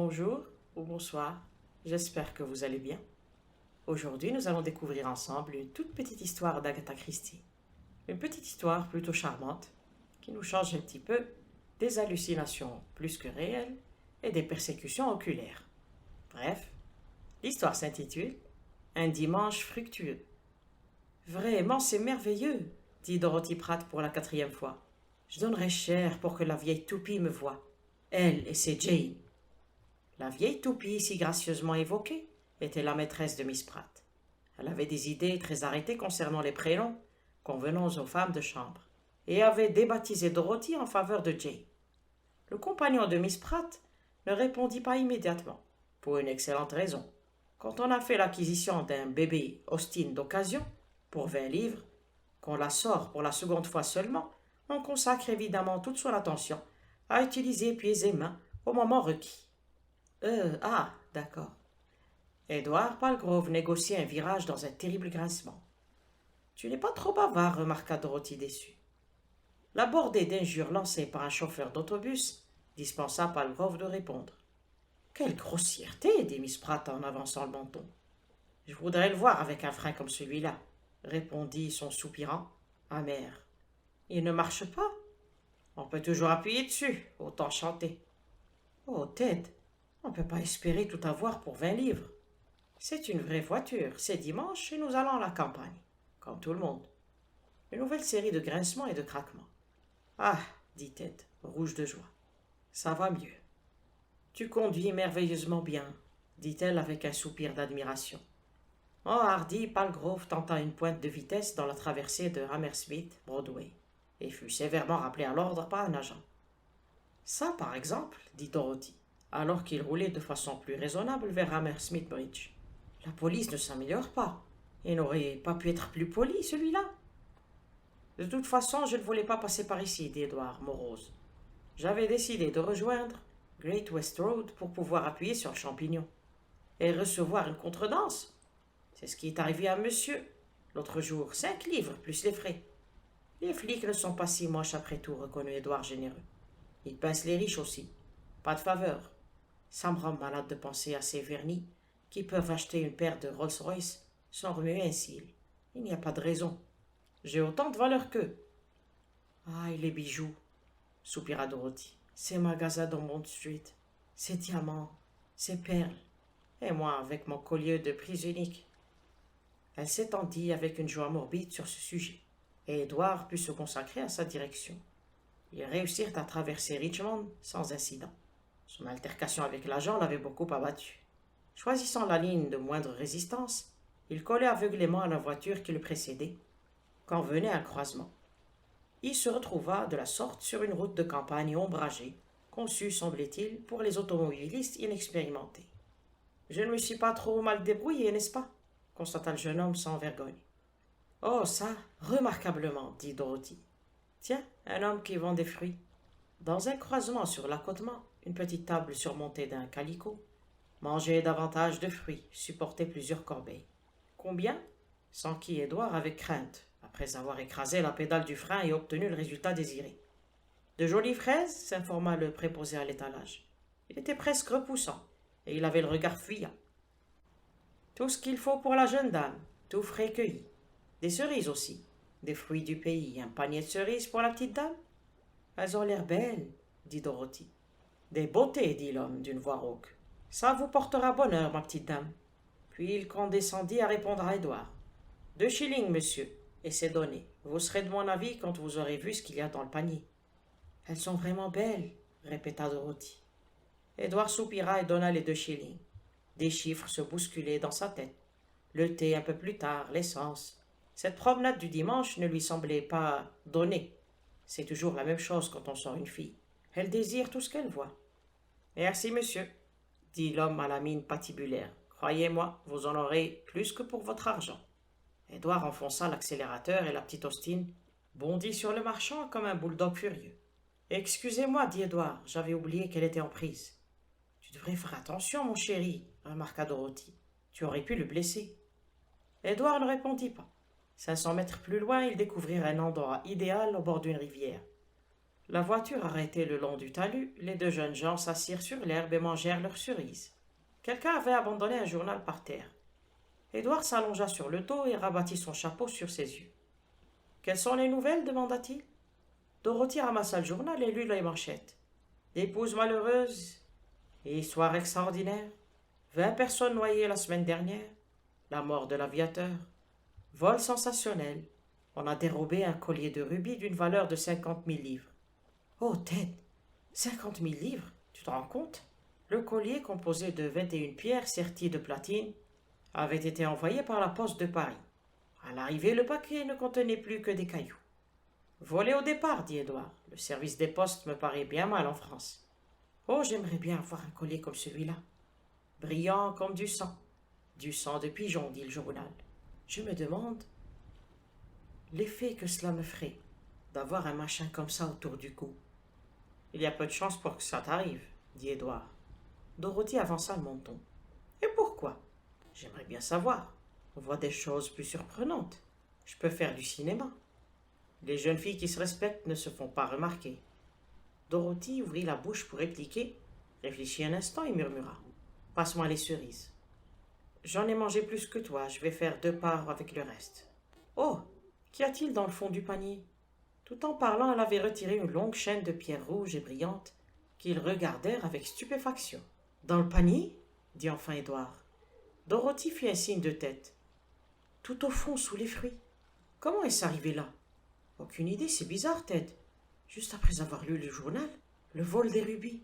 Bonjour ou bonsoir, j'espère que vous allez bien. Aujourd'hui, nous allons découvrir ensemble une toute petite histoire d'Agatha Christie. Une petite histoire plutôt charmante qui nous change un petit peu des hallucinations plus que réelles et des persécutions oculaires. Bref, l'histoire s'intitule Un dimanche fructueux. Vraiment, c'est merveilleux, dit Dorothy Pratt pour la quatrième fois. Je donnerais cher pour que la vieille toupie me voie. Elle et c'est Jane. La vieille toupie, si gracieusement évoquée, était la maîtresse de Miss Pratt. Elle avait des idées très arrêtées concernant les prénoms convenant aux femmes de chambre, et avait débaptisé Dorothy en faveur de Jane. Le compagnon de Miss Pratt ne répondit pas immédiatement, pour une excellente raison. Quand on a fait l'acquisition d'un bébé Austin d'occasion, pour 20 livres, qu'on la sort pour la seconde fois seulement, on consacre évidemment toute son attention à utiliser pieds et mains au moment requis. D'accord. Edward Palgrove négociait un virage dans un terrible grincement. Tu n'es pas trop bavard, remarqua Dorothy déçue. La bordée d'injures lancées par un chauffeur d'autobus dispensa Palgrove de répondre. Quelle grossièreté, dit Miss Pratt en avançant le menton. Je voudrais le voir avec un frein comme celui-là, répondit son soupirant amer. Il ne marche pas. On peut toujours appuyer dessus, autant chanter. Oh, Ted, on ne peut pas espérer tout avoir pour 20 livres. C'est une vraie voiture, c'est dimanche et nous allons à la campagne, comme tout le monde. Une nouvelle série de grincements et de craquements. Ah, dit Ted, rouge de joie. Ça va mieux. Tu conduis merveilleusement bien, dit-elle avec un soupir d'admiration. Hardy Palgrove tenta une pointe de vitesse dans la traversée de Hammersmith Broadway et fut sévèrement rappelé à l'ordre par un agent. Ça, par exemple, dit Dorothy, alors qu'il roulait de façon plus raisonnable vers Hammersmith Bridge. La police ne s'améliore pas. Il n'aurait pas pu être plus poli, celui-là. De toute façon, je ne voulais pas passer par ici, dit Edward, morose. J'avais décidé de rejoindre Great West Road pour pouvoir appuyer sur le champignon et recevoir une contredanse. C'est ce qui est arrivé à monsieur l'autre jour, 5 livres plus les frais. Les flics ne sont pas si moches après tout, reconnut Edward généreux. Ils pincent les riches aussi. Pas de faveur. Ça me rend malade de penser à ces vernis qui peuvent acheter une paire de Rolls-Royce sans remuer un cil. Il n'y a pas de raison. J'ai autant de valeur qu'eux. Ah, et les bijoux, soupira Dorothy. Ces magasins dans Mount Street, ces diamants, ces perles, et moi avec mon collier de prise unique. Elle s'étendit avec une joie morbide sur ce sujet, et Edward put se consacrer à sa direction. Ils réussirent à traverser Richmond sans incident. Son altercation avec l'agent l'avait beaucoup abattu. Choisissant la ligne de moindre résistance, il collait aveuglément à la voiture qui le précédait, quand venait un croisement. Il se retrouva de la sorte sur une route de campagne ombragée, conçue, semblait-il, pour les automobilistes inexpérimentés. Je ne me suis pas trop mal débrouillé, n'est-ce pas constata le jeune homme sans vergogne. Oh, ça, remarquablement, dit Dorothy. Tiens, un homme qui vend des fruits. Dans un croisement sur l'accotement, une petite table surmontée d'un calicot. Manger davantage de fruits, supporter plusieurs corbeilles. Combien s'enquit Édouard avec crainte, après avoir écrasé la pédale du frein et obtenu le résultat désiré. De jolies fraises s'informa le préposé à l'étalage. Il était presque repoussant, et il avait le regard fuyant. Tout ce qu'il faut pour la jeune dame, tout frais cueilli. Des cerises aussi, des fruits du pays, un panier de cerises pour la petite dame. Elles ont l'air belles, dit Dorothy. Des beautés, dit l'homme d'une voix rauque. Ça vous portera bonheur, ma petite dame. Puis il condescendit à répondre à Édouard. 2 shillings, monsieur, et c'est donné. Vous serez de mon avis quand vous aurez vu ce qu'il y a dans le panier. Elles sont vraiment belles, répéta Dorothy. Édouard soupira et donna les 2 shillings. Des chiffres se bousculaient dans sa tête. Le thé un peu plus tard, l'essence. Cette promenade du dimanche ne lui semblait pas donnée. C'est toujours la même chose quand on sort une fille. Elle désire tout ce qu'elle voit. Merci, monsieur, dit l'homme à la mine patibulaire. Croyez-moi, vous en aurez plus que pour votre argent. Édouard enfonça l'accélérateur et la petite Austin bondit sur le marchand comme un bulldog furieux. Excusez-moi, dit Édouard, j'avais oublié qu'elle était en prise. Tu devrais faire attention, mon chéri, remarqua Dorothy. Tu aurais pu le blesser. Édouard ne répondit pas. 500 mètres plus loin, ils découvrirent un endroit idéal au bord d'une rivière. La voiture arrêtée le long du talus, les deux jeunes gens s'assirent sur l'herbe et mangèrent leurs cerises. Quelqu'un avait abandonné un journal par terre. Édouard s'allongea sur le dos et rabattit son chapeau sur ses yeux. Quelles sont les nouvelles demanda-t-il. Dorothy ramassa le journal et lut les manchettes. Épouse malheureuse, histoire extraordinaire, 20 personnes noyées la semaine dernière, la mort de l'aviateur, vol sensationnel, on a dérobé un collier de rubis d'une valeur de 50 000 livres. Oh Ted, 50 000 livres, tu te rends compte? Le collier, composé de 21 pierres serties de platine, avait été envoyé par la poste de Paris. À l'arrivée, le paquet ne contenait plus que des cailloux. Volé au départ, dit Édouard. Le service des postes me paraît bien mal en France. Oh, j'aimerais bien avoir un collier comme celui-là. Brillant comme du sang. Du sang de pigeon, dit le journal. Je me demande l'effet que cela me ferait d'avoir un machin comme ça autour du cou. Il y a peu de chance pour que ça t'arrive, dit Édouard. Dorothy avança le menton. Et pourquoi? J'aimerais bien savoir. On voit des choses plus surprenantes. Je peux faire du cinéma. Les jeunes filles qui se respectent ne se font pas remarquer. Dorothy ouvrit la bouche pour répliquer, réfléchit un instant et murmura. Passe-moi les cerises. J'en ai mangé plus que toi, je vais faire 2 parts avec le reste. Oh, qu'y a-t-il dans le fond du panier? Tout en parlant, elle avait retiré une longue chaîne de pierres rouges et brillantes qu'ils regardèrent avec stupéfaction. Dans le panier? Dit enfin Édouard. Dorothy fit un signe de tête. Tout au fond, sous les fruits. Comment est-ce arrivé là? Aucune idée, c'est bizarre, Ted. Juste après avoir lu le journal, le vol des rubis.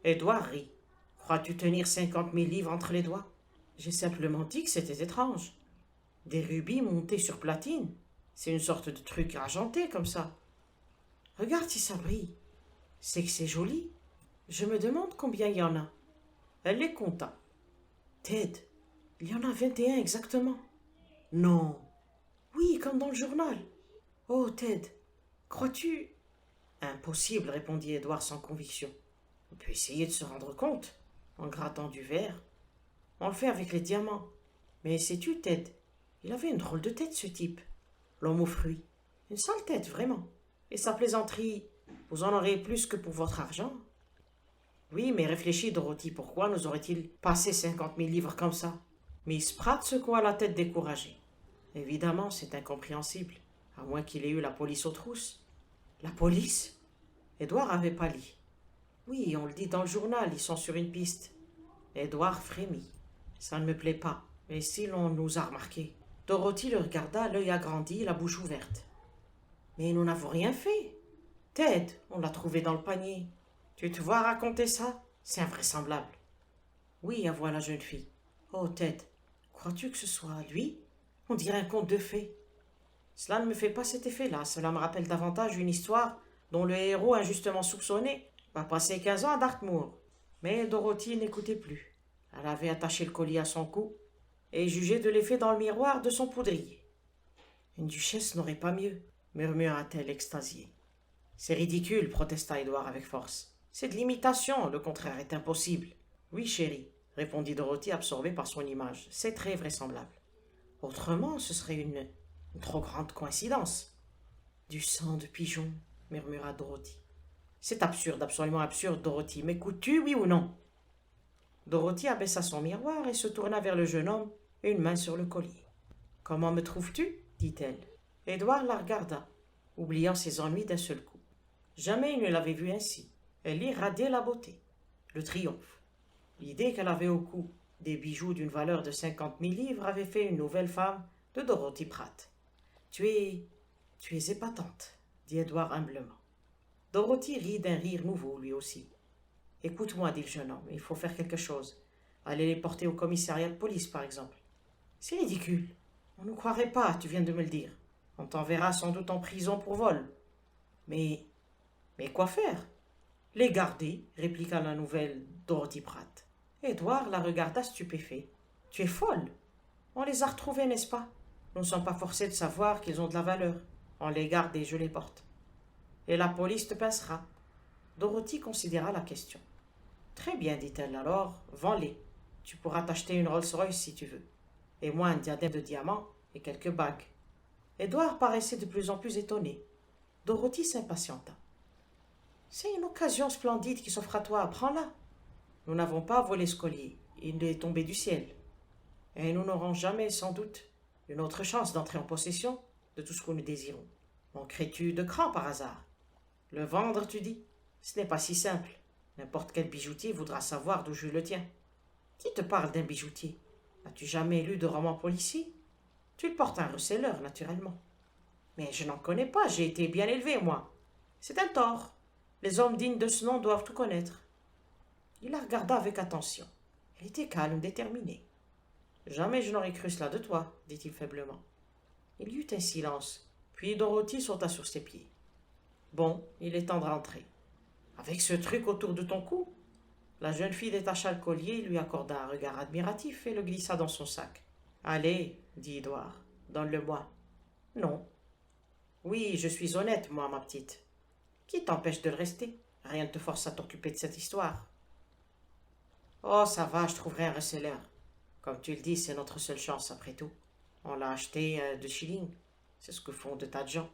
Édouard rit. Crois-tu tenir 50 000 livres entre les doigts? J'ai simplement dit que c'était étrange. Des rubis montés sur platine. C'est une sorte de truc argenté comme ça. Regarde si ça brille. C'est que c'est joli. Je me demande combien il y en a. Elle les compta. Ted, il y en a 21 exactement. Non. Oui, comme dans le journal. Oh, Ted, crois-tu... Impossible, répondit Édouard sans conviction. On peut essayer de se rendre compte, en grattant du verre. On le fait avec les diamants. Mais sais-tu, Ted, il avait une drôle de tête, ce type. L'homme aux fruits. Une sale tête, vraiment. Et sa plaisanterie, vous en aurez plus que pour votre argent. Oui, mais réfléchis, Dorothy, pourquoi nous aurait-il passé 50 000 livres comme ça? Miss Pratt secoua la tête découragée. Évidemment, c'est incompréhensible, à moins qu'il ait eu la police aux trousses. La police? Édouard avait pâli. Oui, on le dit dans le journal, ils sont sur une piste. Édouard frémit. Ça ne me plaît pas, mais si l'on nous a remarqués. Dorothy le regarda, l'œil agrandi, la bouche ouverte. Mais nous n'avons rien fait. Ted, on l'a trouvé dans le panier. Tu te vois raconter ça? C'est invraisemblable. Oui, avoua la jeune fille. Oh, Ted, crois-tu que ce soit lui? On dirait un conte de fées. Cela ne me fait pas cet effet-là. Cela me rappelle davantage une histoire dont le héros injustement soupçonné va passer 15 ans à Dartmoor. Mais Dorothy n'écoutait plus. Elle avait attaché le collier à son cou et jugeait de l'effet dans le miroir de son poudrier. Une duchesse n'aurait pas mieux, murmura-t-elle extasiée. C'est ridicule, protesta Édouard avec force. C'est de l'imitation, le contraire est impossible. Oui, chérie, répondit Dorothy absorbée par son image. C'est très vraisemblable. Autrement, ce serait une trop grande coïncidence. Du sang de pigeon, murmura Dorothy. C'est absurde, absolument absurde, Dorothy. M'écoutes-tu, oui ou non? Dorothy abaissa son miroir et se tourna vers le jeune homme, une main sur le collier. Comment me trouves-tu? dit-elle. Édouard la regarda, oubliant ses ennuis d'un seul coup. Jamais il ne l'avait vue ainsi. Elle irradiait la beauté, le triomphe. L'idée qu'elle avait au cou des bijoux d'une valeur de 50 000 livres avait fait une nouvelle femme de Dorothy Pratt. Tu es épatante, dit Édouard humblement. Dorothy rit d'un rire nouveau, lui aussi. Écoute-moi, dit le jeune homme, il faut faire quelque chose. Aller les porter au commissariat de police, par exemple. C'est ridicule. On ne croirait pas, tu viens de me le dire. On t'enverra sans doute en prison pour vol. Mais quoi faire? Les garder, répliqua la nouvelle Dorothy Pratt. Édouard la regarda stupéfait. Tu es folle. On les a retrouvés, n'est-ce pas? Nous ne sommes pas forcés de savoir qu'ils ont de la valeur. On les garde et je les porte. Et la police te pincera. Dorothy considéra la question. Très bien, dit-elle, alors, vends-les. Tu pourras t'acheter une Rolls-Royce si tu veux. Et moi un diadème de diamants et quelques bagues. Édouard paraissait de plus en plus étonné. Dorothy s'impatienta. C'est une occasion splendide qui s'offre à toi, prends-la. Nous n'avons pas volé ce collier, il est tombé du ciel. Et nous n'aurons jamais, sans doute, une autre chance d'entrer en possession de tout ce que nous désirons. Manquerais-tu de cran par hasard? Le vendre, tu dis? Ce n'est pas si simple. N'importe quel bijoutier voudra savoir d'où je le tiens. Qui te parle d'un bijoutier? As-tu jamais lu de roman policier? Tu le portes un receleur, naturellement. Mais je n'en connais pas, j'ai été bien élevé, moi. C'est un tort. Les hommes dignes de ce nom doivent tout connaître. Il la regarda avec attention. Elle était calme, déterminée. Jamais je n'aurais cru cela de toi, dit-il faiblement. Il y eut un silence, puis Dorothy sauta sur ses pieds. Bon, il est temps de rentrer. Avec ce truc autour de ton cou? La jeune fille détacha le collier, lui accorda un regard admiratif et le glissa dans son sac. Allez, dit Édouard, donne-le-moi. Non. Oui, je suis honnête, moi, ma petite. Qui t'empêche de le rester? Rien ne te force à t'occuper de cette histoire. Oh, ça va, je trouverai un receleur. Comme tu le dis, c'est notre seule chance, après tout. On l'a acheté 2 shillings. C'est ce que font de tas de gens,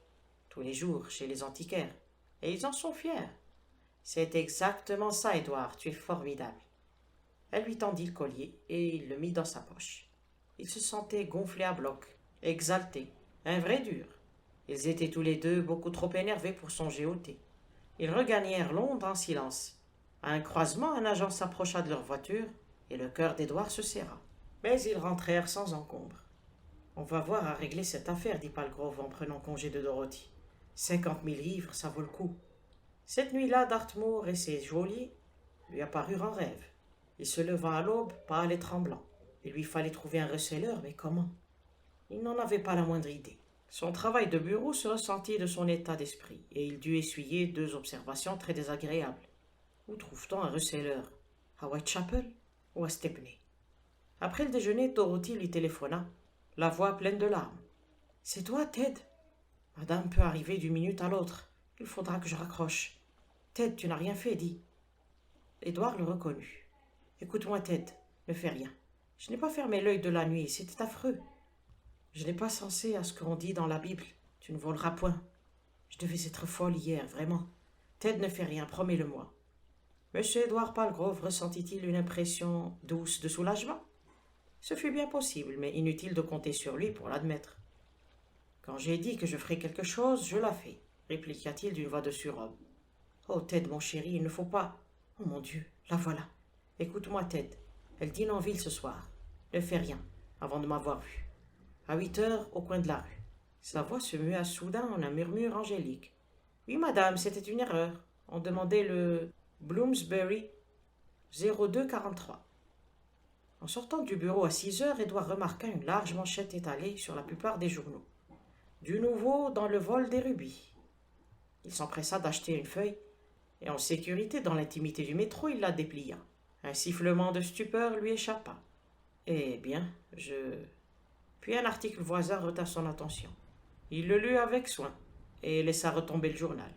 tous les jours, chez les antiquaires. Et ils en sont fiers. C'est exactement ça, Édouard, tu es formidable. Elle lui tendit le collier et il le mit dans sa poche. Il se sentait gonflé à bloc, exalté, un vrai dur. Ils étaient tous les deux beaucoup trop énervés pour songer au thé. Ils regagnèrent Londres en silence. À un croisement, un agent s'approcha de leur voiture et le cœur d'Édouard se serra. Mais ils rentrèrent sans encombre. On va voir à régler cette affaire, dit Palgrove en prenant congé de Dorothy. 50 000 livres, ça vaut le coup. Cette nuit-là, Dartmoor et ses geôliers lui apparurent en rêve. Il se leva à l'aube, pâle et tremblant. Il lui fallait trouver un receleur, mais comment? Il n'en avait pas la moindre idée. Son travail de bureau se ressentit de son état d'esprit, et il dut essuyer 2 observations très désagréables. Où trouve-t-on un receleur? À Whitechapel ou à Stepney? Après le déjeuner, Dorothy lui téléphona, la voix pleine de larmes. « C'est toi, Ted? Madame peut arriver d'une minute à l'autre. Il faudra que je raccroche. Ted, tu n'as rien fait, dis. » Édouard le reconnut. « Écoute-moi, Ted, ne fais rien. Je n'ai pas fermé l'œil de la nuit, c'était affreux. Je n'ai pas sensé à ce qu'on dit dans la Bible. Tu ne voleras point. Je devais être folle hier, vraiment. Ted ne fait rien, promets-le-moi. » Monsieur Édouard Palgrove ressentit-il une impression douce de soulagement? Ce fut bien possible, mais inutile de compter sur lui pour l'admettre. Quand j'ai dit que je ferais quelque chose, je la fais, répliqua-t-il d'une voix de surhomme. Oh, Ted, mon chéri, il ne faut pas. Oh mon Dieu, la voilà. Écoute-moi, Ted. Elle dîne en ville ce soir. Ne fais rien, avant de m'avoir vu. À 8 heures, au coin de la rue. Sa voix se mua soudain en un murmure angélique. Oui, madame, c'était une erreur. On demandait le Bloomsbury 0243. En sortant du bureau à 6 heures, Édouard remarqua une large manchette étalée sur la plupart des journaux. Du nouveau dans le vol des rubis. Il s'empressa d'acheter une feuille, et en sécurité dans l'intimité du métro, il la déplia. Un sifflement de stupeur lui échappa. Eh bien, Puis un article voisin retint son attention. Il le lut avec soin, et laissa retomber le journal.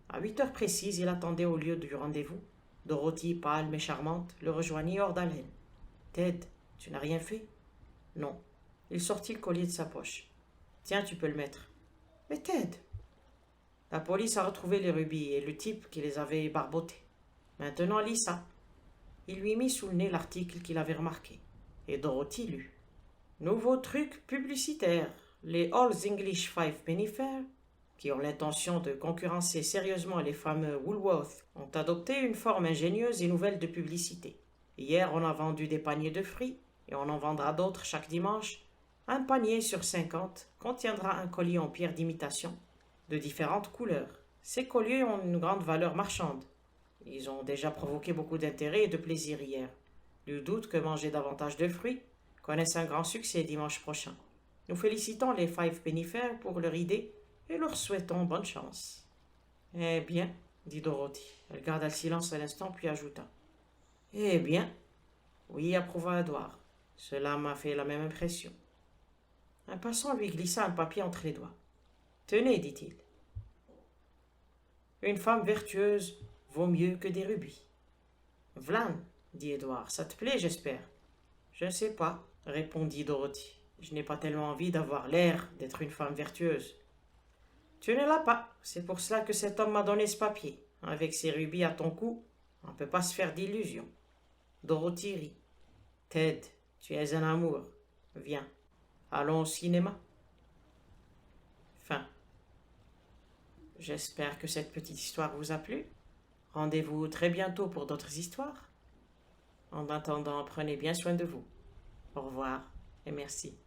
À 8 heures précises, il attendait au lieu du rendez-vous. Dorothy, pâle mais charmante, le rejoignit hors d'haleine. « Ted, tu n'as rien fait? » « Non. » Il sortit le collier de sa poche. « Tiens, tu peux le mettre. »« Mais Ted !» La police a retrouvé les rubis et le type qui les avait barbotés. Maintenant, lis ça. Il lui mit sous le nez l'article qu'il avait remarqué. Et Dorothy lut. Nouveau truc publicitaire. Les All's English 5-penny Fair, qui ont l'intention de concurrencer sérieusement les fameux Woolworth, ont adopté une forme ingénieuse et nouvelle de publicité. Hier, on a vendu des paniers de fruits, et on en vendra d'autres chaque dimanche. Un panier sur 50 contiendra un collier en pierre d'imitation, de différentes couleurs. Ces colliers ont une grande valeur marchande. Ils ont déjà provoqué beaucoup d'intérêt et de plaisir hier. Nul doute que manger davantage de fruits connaisse un grand succès dimanche prochain. Nous félicitons les 5-penny Fair pour leur idée et leur souhaitons bonne chance. Eh bien, dit Dorothy. Elle garda le silence un instant puis ajouta. Eh bien, oui, approuva Édouard. Cela m'a fait la même impression. Un passant lui glissa un papier entre les doigts. Tenez, dit-il. Une femme vertueuse vaut mieux que des rubis. Vlan, dit Édouard, ça te plaît, j'espère. Je ne sais pas, répondit Dorothy. Je n'ai pas tellement envie d'avoir l'air d'être une femme vertueuse. Tu ne l'as pas, c'est pour cela que cet homme m'a donné ce papier. Avec ces rubis à ton cou, on ne peut pas se faire d'illusions. Dorothy rit. Ted, tu es un amour. Viens, allons au cinéma. Fin. J'espère que cette petite histoire vous a plu. Rendez-vous très bientôt pour d'autres histoires. En attendant, prenez bien soin de vous. Au revoir et merci.